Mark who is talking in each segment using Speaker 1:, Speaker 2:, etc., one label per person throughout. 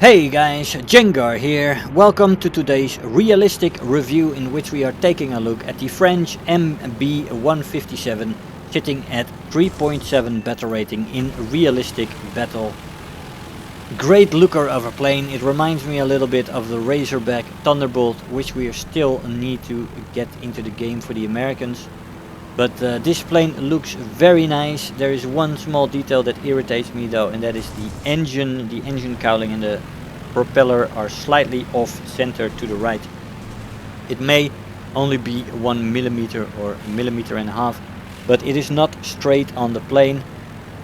Speaker 1: Hey guys, Jengar here. Welcome to today's realistic review in which we are taking a look at the French M.B.157 sitting at 3.7 battle rating in Realistic Battle. Great looker of a plane. It reminds me a little bit of the Razorback Thunderbolt, which we still need to get into the game for the Americans. But this plane looks very nice. There is one small detail that irritates me though, and that is the engine. The engine cowling and the propeller are slightly off center to the right. It may only be 1 millimeter or 1.5 millimeters, but it is not straight on the plane.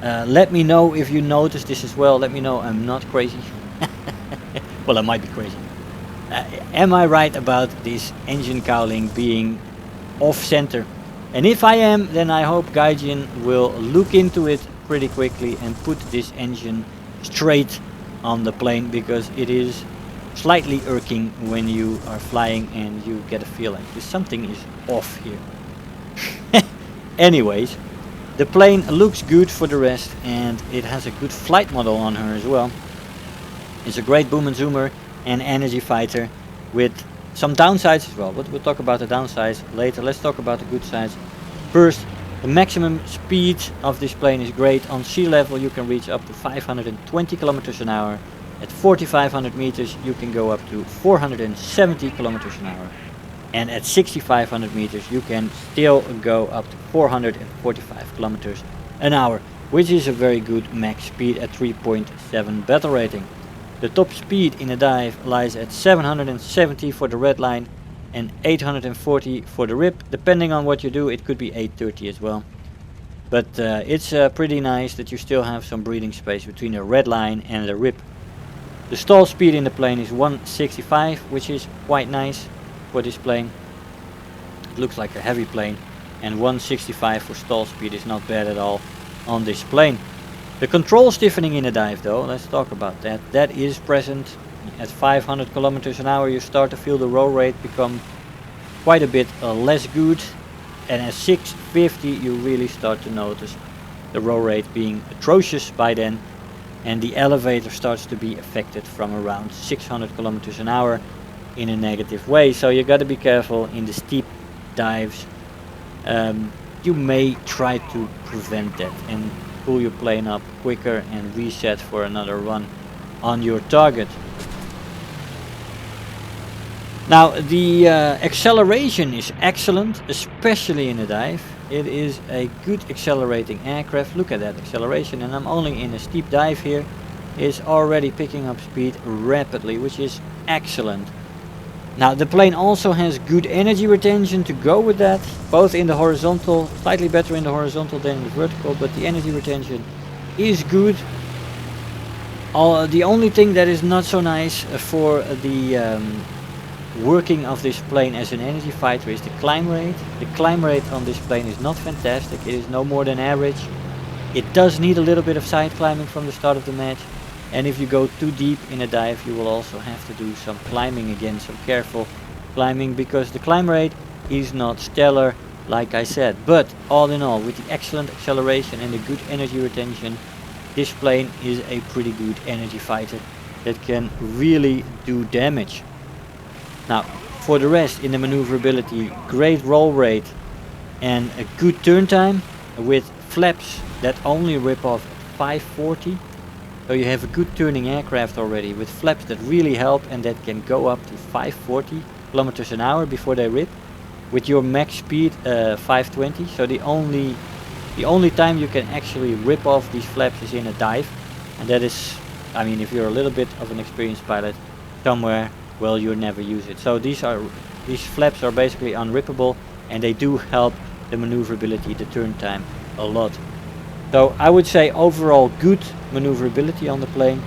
Speaker 1: Let me know if you notice this as well. Let me know I'm not crazy. Well, I might be crazy. Am I right about this engine cowling being off center? And if I am, then I hope Gaijin will look into it pretty quickly and put this engine straight on the plane, because it is slightly irking when you are flying and you get a feeling that something is off here. Anyways, the plane looks good for the rest, and it has a good flight model on her as well. It's a great boom and zoomer and energy fighter with some downsides as well, but we'll talk about the downsides later. Let's talk about the good sides. First, the maximum speed of this plane is great. On sea level you can reach up to 520 kilometers an hour. At 4,500 meters you can go up to 470 kilometers an hour. And at 6,500 meters you can still go up to 445 kilometers an hour, which is a very good max speed at 3.7 battle rating. The top speed in a dive lies at 770 for the red line and 840 for the rip. Depending on what you do, it could be 830 as well. But it's pretty nice that you still have some breathing space between the red line and the rip. The stall speed in the plane is 165, which is quite nice for this plane. It looks like a heavy plane, and 165 for stall speed is not bad at all on this plane. The control stiffening in a dive though, let's talk about that. That is present. At 500 kilometers an hour you start to feel the roll rate become quite a bit less good. And at 650 you really start to notice the roll rate being atrocious by then. And the elevator starts to be affected from around 600 kilometers an hour in a negative way. So you got to be careful in the steep dives. You may try to prevent that and pull your plane up quicker and reset for another run on your target. Now the acceleration is excellent, especially in a dive. It is a good accelerating aircraft. Look at that acceleration, and I'm only in a steep dive here. It's already picking up speed rapidly, which is excellent. Now the plane also has good energy retention to go with that, both in the horizontal, slightly better in the horizontal than in the vertical, but the energy retention is good. The only thing that is not so nice for the working of this plane as an energy fighter is the climb rate. The climb rate on this plane is not fantastic. It is no more than average. It does need a little bit of side climbing from the start of the match. And if you go too deep in a dive, you will also have to do some climbing again, some careful climbing, because the climb rate is not stellar, like I said. But all in all, with the excellent acceleration and the good energy retention, this plane is a pretty good energy fighter that can really do damage. Now, for the rest, in the maneuverability, great roll rate and a good turn time with flaps that only rip off 540. So you have a good turning aircraft already with flaps that really help and that can go up to 540 kilometers an hour before they rip. With your max speed 520. So the only time you can actually rip off these flaps is in a dive, and that is, I mean, if you're a little bit of an experienced pilot somewhere, well, you'll never use it. So these flaps are basically unrippable, and they do help the maneuverability, the turn time, a lot. So I would say overall good maneuverability on the plane.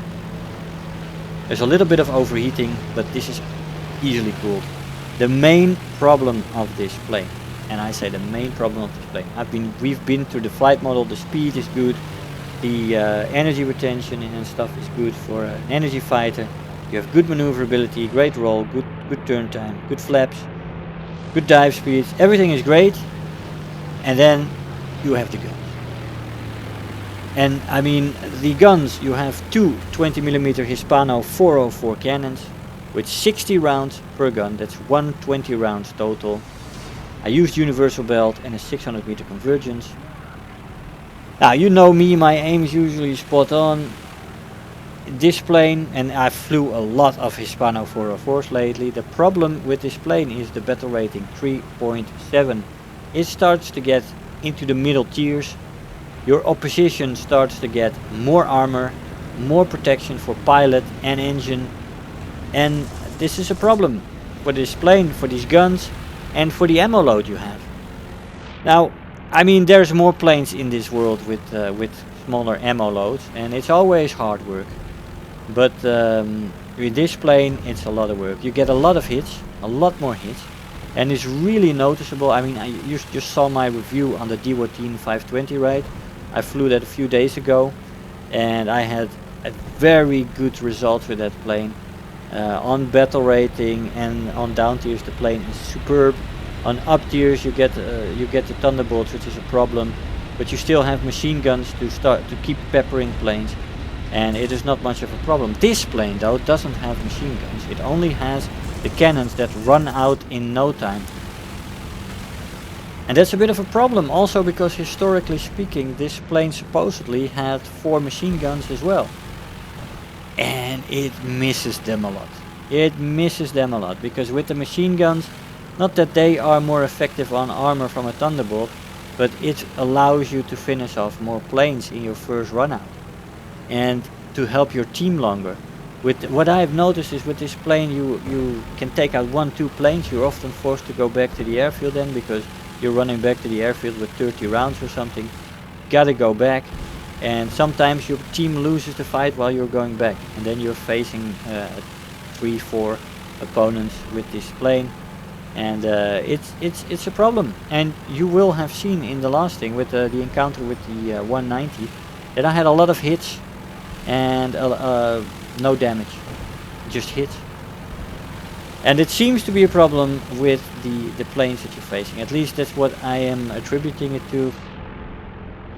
Speaker 1: There's a little bit of overheating, but this is easily cooled. The main problem of this plane, and I say the main problem of this plane, we've been through the flight model. The speed is good, the energy retention and stuff is good for an energy fighter. You have good maneuverability, great roll, good turn time, good flaps, good dive speeds. Everything is great, and then you have the guns. And I mean, the guns, you have two 20mm Hispano 404 cannons with 60 rounds per gun. That's 120 rounds total. I used universal belt and a 600 meter convergence. Now, you know me, my aim is usually spot on. This plane, and I flew a lot of Hispano 404s lately. The problem with this plane is the battle rating 3.7. It starts to get into the middle tiers. Your opposition starts to get more armor, more protection for pilot and engine, and this is a problem for this plane, for these guns, and for the ammo load you have. Now, I mean, there's more planes in this world with smaller ammo loads, and it's always hard work. But with this plane, it's a lot of work. You get a lot of hits, a lot more hits, and it's really noticeable. I mean, you just saw my review on the D14 520, right? I flew that a few days ago, and I had a very good results with that plane. On battle rating and on down tiers, the plane is superb. On up tiers, you get the Thunderbolts, which is a problem, but you still have machine guns to keep peppering planes, and it is not much of a problem. This plane, though, doesn't have machine guns. It only has the cannons that run out in no time. And that's a bit of a problem also because historically speaking, this plane supposedly had 4 machine guns as well. And it misses them a lot. It misses them a lot because with the machine guns, not that they are more effective on armor from a Thunderbolt, but it allows you to finish off more planes in your first run out and to help your team longer. With what I've noticed is with this plane, you can take out 1-2 planes. You're often forced to go back to the airfield then because you're running back to the airfield with 30 rounds or something. Gotta go back, and sometimes your team loses the fight while you're going back, and then you're facing 3-4 opponents with this plane, and it's a problem. And you will have seen in the last thing with the encounter with the 190 that I had a lot of hits and no damage, just hits. And it seems to be a problem with the planes that you're facing. At least that's what I am attributing it to.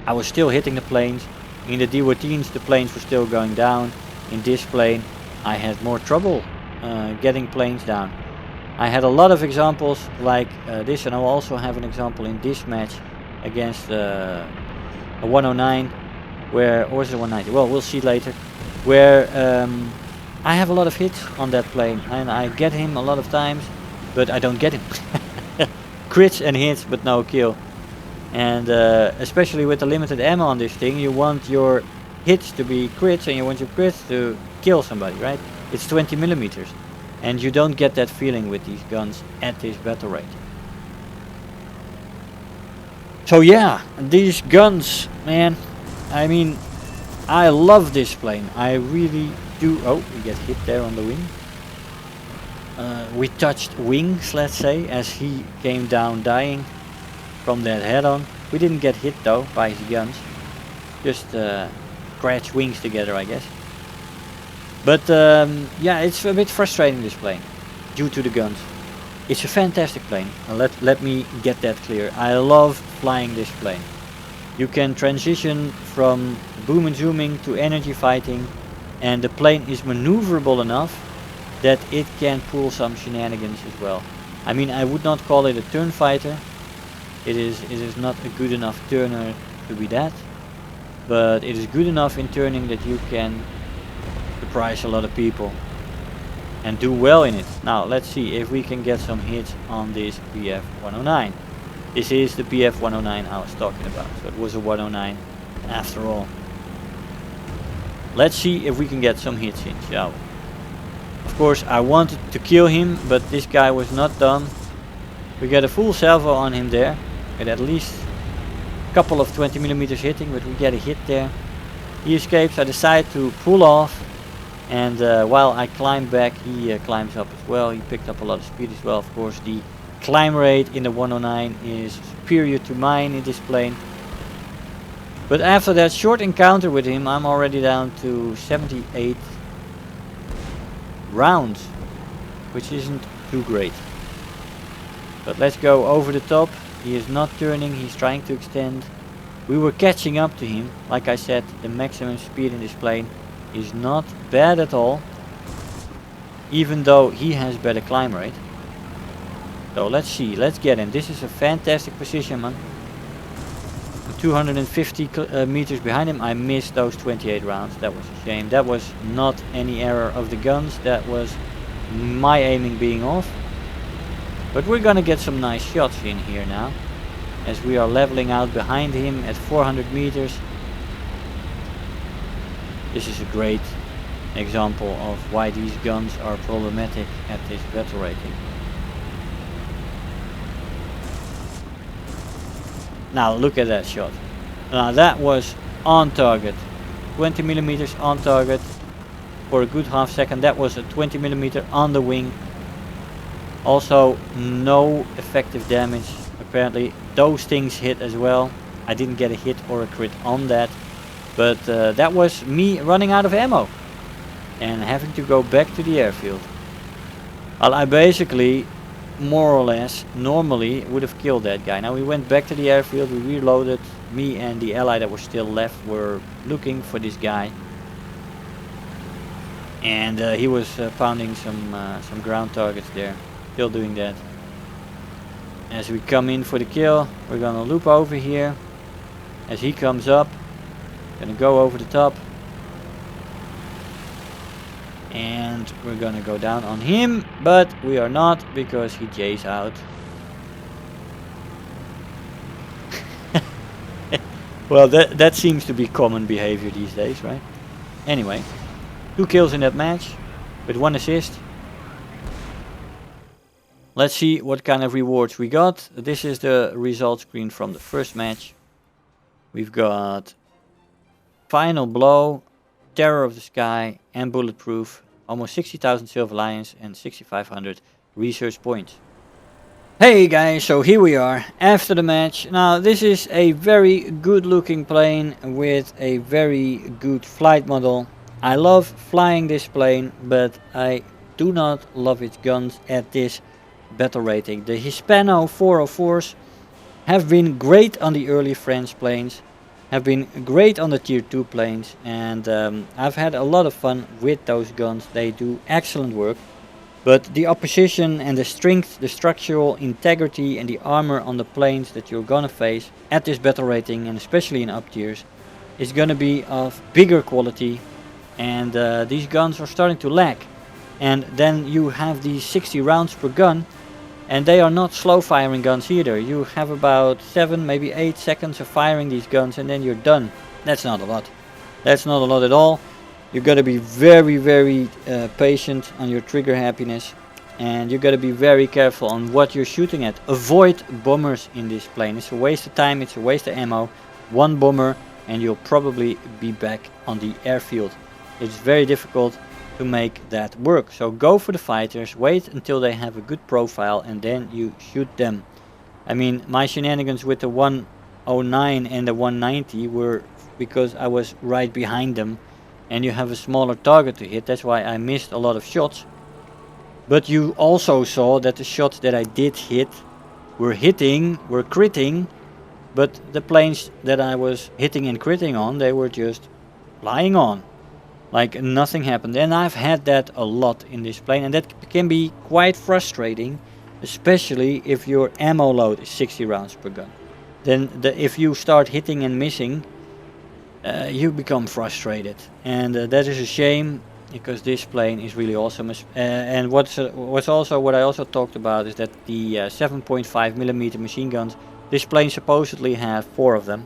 Speaker 1: I was still hitting the planes. In the D14s, the planes were still going down. In this plane, I had more trouble getting planes down. I had a lot of examples like this, and I'll also have an example in this match against a 109, where, or is it 190? Well, we'll see later. Where I have a lot of hits on that plane, and I get him a lot of times, but I don't get him. Crits and hits, but no kill. And especially with the limited ammo on this thing, you want your hits to be crits, and you want your crits to kill somebody, right? It's 20mm, and you don't get that feeling with these guns at this battle rate. So yeah, these guns, man, I mean, I love this plane. I really do. Oh, we get hit there on the wing. We touched wings, let's say, as he came down dying from that head-on. We didn't get hit though by his guns. Just scratch wings together, I guess. But yeah, it's a bit frustrating, this plane, due to the guns. It's a fantastic plane. Let me get that clear. I love flying this plane. You can transition from boom and zooming to energy fighting, and the plane is maneuverable enough that it can pull some shenanigans as well. I mean, I would not call it a turn fighter. It is not a good enough turner to be that, but it is good enough in turning that you can surprise a lot of people and do well in it. Now let's see if we can get some hits on this BF-109. This is the BF-109 I was talking about, so it was a 109 after all. Let's see if we can get some hits in, shall we? Of course, I wanted to kill him, but this guy was not done. We get a full salvo on him there, with at least a couple of 20mm hitting, but we get a hit there. He escapes. I decide to pull off, and while I climb back, he climbs up as well. He picked up a lot of speed as well. Of course, the climb rate in the 109 is superior to mine in this plane. But after that short encounter with him, I'm already down to 78 rounds, which isn't too great. But let's go over the top. He is not turning, he's trying to extend. We were catching up to him. Like I said, the maximum speed in this plane is not bad at all, even though he has better climb rate. So let's see, let's get him. This is a fantastic position, man. 250 meters behind him. I missed those 28 rounds. That was a shame. That was not any error of the guns. That was my aiming being off. But we're gonna get some nice shots in here now, as we are leveling out behind him at 400 meters. This is a great example of why these guns are problematic at this battle rating. Now look at that shot. Now that was on target. 20 millimeters on target for a good half second. That was a 20 millimeter on the wing. Also no effective damage. Apparently those things hit as well. I didn't get a hit or a crit on that. But that was me running out of ammo and having to go back to the airfield. Well, I basically, more or less, normally would have killed that guy. Now we went back to the airfield, we reloaded. Me and the ally that was still left were looking for this guy. And he was pounding some ground targets there. Still doing that. As we come in for the kill, we're gonna loop over here. As he comes up, gonna go over the top. And we're gonna go down on him, but we are not, because he jays out. Well, that seems to be common behavior these days, right? Anyway, 2 kills in that match with 1 assist. Let's see what kind of rewards we got. This is the result screen from the first match. We've got Final Blow, Terror of the Sky, and Bulletproof. Almost 60,000 Silver Lions and 6,500 research points. Hey guys, so here we are after the match. Now this is a very good looking plane with a very good flight model. I love flying this plane, but I do not love its guns at this battle rating. The Hispano 404s have been great on the early French planes, have been great on the tier 2 planes, and I've had a lot of fun with those guns. They do excellent work. But the opposition and the strength, the structural integrity and the armor on the planes that you're gonna face at this battle rating, and especially in up tiers, is gonna be of bigger quality, and these guns are starting to lack. And then you have these 60 rounds per gun, and they are not slow firing guns either. You have about 7, maybe 8 seconds of firing these guns and then you're done. That's not a lot. That's not a lot at all. You gotta be very patient on your trigger happiness, and you gotta be very careful on what you're shooting at. Avoid bombers in this plane. It's a waste of time, it's a waste of ammo. 1 bomber and you'll probably be back on the airfield. It's very difficult to make that work. So go for the fighters, wait until they have a good profile, and then you shoot them. I mean, my shenanigans with the 109 and the 190 were because I was right behind them, and you have a smaller target to hit. That's why I missed a lot of shots. But you also saw that the shots that I did hit were critting, but the planes that I was hitting and critting on, they were just flying on. Like nothing happened. And I've had that a lot in this plane, and that can be quite frustrating, especially if your ammo load is 60 rounds per gun. Then if you start hitting and missing, you become frustrated, and that is a shame, because this plane is really awesome. And what I also talked about is that the 7.5mm machine guns, this plane supposedly have 4 of them,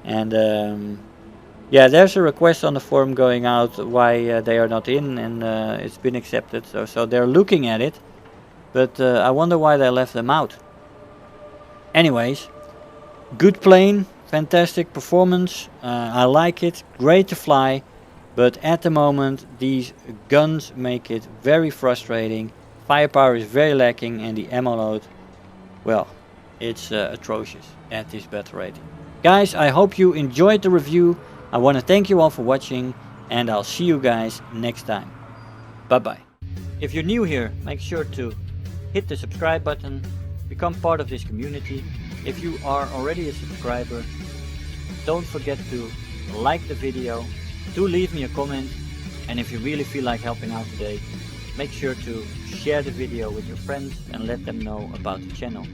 Speaker 1: and yeah, there's a request on the forum going out why they are not in, and it's been accepted, so they're looking at it, but I wonder why they left them out. Anyways, good plane. Fantastic performance, I like it, great to fly, but at the moment these guns make it very frustrating. Firepower is very lacking, and the ammo load, well, it's atrocious at this battle rating. Guys, I hope you enjoyed the review. I want to thank you all for watching, and I'll see you guys next time. Bye bye. If you're new here, make sure to hit the subscribe button, become part of this community. If you are already a subscriber, don't forget to like the video, do leave me a comment, and if you really feel like helping out today, make sure to share the video with your friends and let them know about the channel.